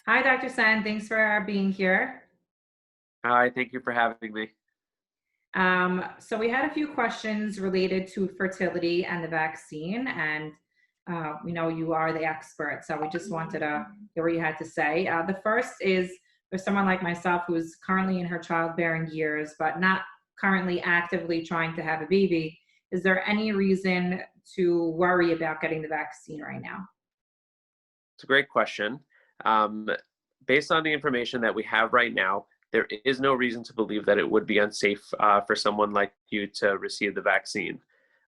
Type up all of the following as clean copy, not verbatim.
Hi, Dr. Sen. Thanks for being here. Hi, thank you for having me. So we had a few questions related to fertility and the vaccine, and we know you are the expert, so we just wanted to hear what you had to say. The first is for someone like myself who's currently in her childbearing years, but not currently actively trying to have a baby. Is there any reason to worry about getting the vaccine right now? It's a great question. Um, Based on the information that we have right now, there is no reason to believe that it would be unsafe for someone like you to receive the vaccine.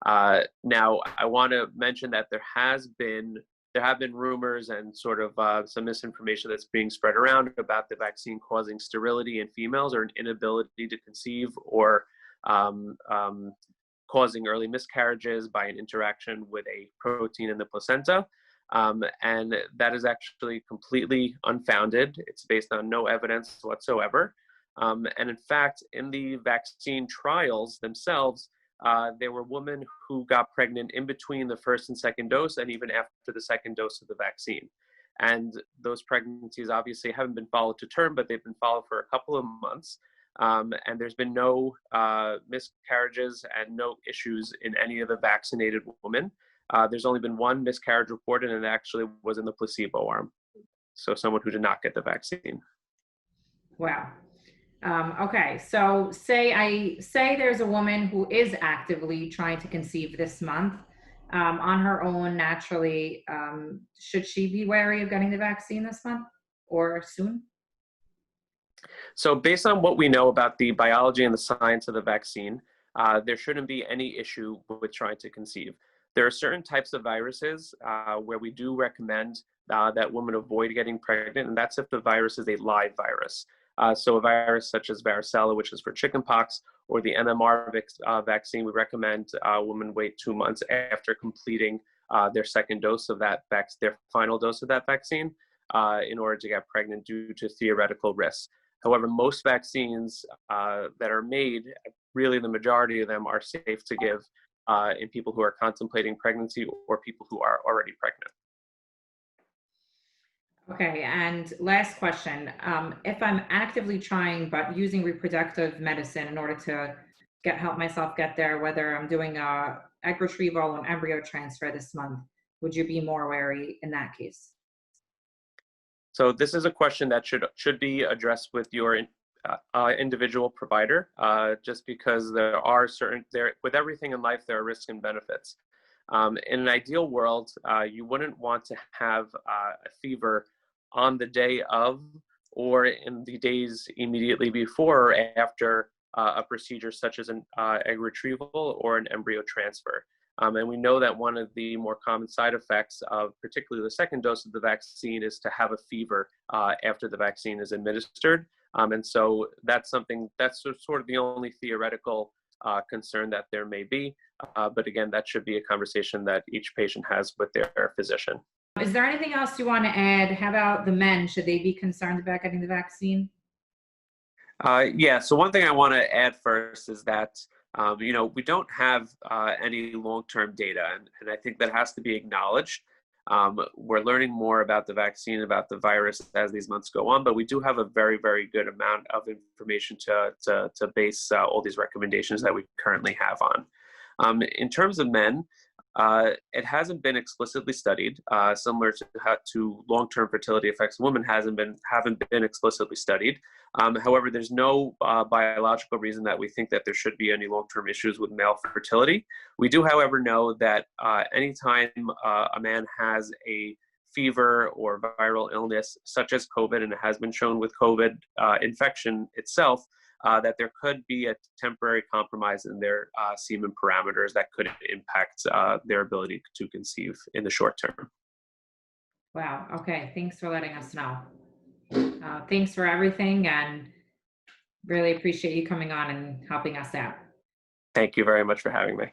Now, I want to mention that there have been rumors and sort of some misinformation that's being spread around about the vaccine causing sterility in females or an inability to conceive or um, um, causing early miscarriages by an interaction with a protein in the placenta. And that is actually completely unfounded. It's based on no evidence whatsoever. And in fact, in the vaccine trials themselves, there were women who got pregnant in between the first and second dose, and even after the second dose of the vaccine. And those pregnancies obviously haven't been followed to term, but they've been followed for a couple of months. And there's been no miscarriages and no issues in any of the vaccinated women. There's only been one miscarriage reported, and it actually was in the placebo arm. So someone who did not get the vaccine. Wow. Okay, so say there's a woman who is actively trying to conceive this month on her own naturally. Should she be wary of getting the vaccine this month or soon? So based on what we know about the biology and the science of the vaccine, there shouldn't be any issue with trying to conceive. There are certain types of viruses where we do recommend that women avoid getting pregnant, and that's if the virus is a live virus. So a virus such as varicella, which is for chickenpox, or the MMR vaccine, we recommend women wait 2 months after completing their second dose of their final dose of that vaccine, in order to get pregnant due to theoretical risks. However, most vaccines that are made, really the majority of them are safe to give in people who are contemplating pregnancy or people who are already pregnant. Okay, and last question. If I'm actively trying but using reproductive medicine in order to help myself get there, whether I'm doing a egg retrieval or an embryo transfer this month, would you be more wary in that case? So this is a question that should be addressed with your individual provider, just because with everything in life, there are risks and benefits. In an ideal world, you wouldn't want to have a fever on the day of or in the days immediately before or after a procedure such as an egg retrieval or an embryo transfer. And we know that one of the more common side effects of particularly the second dose of the vaccine is to have a fever after the vaccine is administered. And so that's sort of the only theoretical concern that there may be. But again, that should be a conversation that each patient has with their physician. Is there anything else you want to add? How about the men? Should they be concerned about getting the vaccine? Yeah, so one thing I want to add first is that, we don't have any long-term data, and I think that has to be acknowledged. We're learning more about the vaccine, about the virus as these months go on, but we do have a very, very good amount of information to base all these recommendations that we currently have on. In terms of men, it hasn't been explicitly studied, similar to how to long-term fertility effects in women haven't been explicitly studied. However, there's no biological reason that we think that there should be any long-term issues with male fertility. We do, however, know that anytime a man has a fever or viral illness, such as COVID, and it has been shown with COVID infection itself, that there could be a temporary compromise in their semen parameters that could impact their ability to conceive in the short term. Wow. Okay. Thanks for letting us know. Thanks for everything and really appreciate you coming on and helping us out. Thank you very much for having me.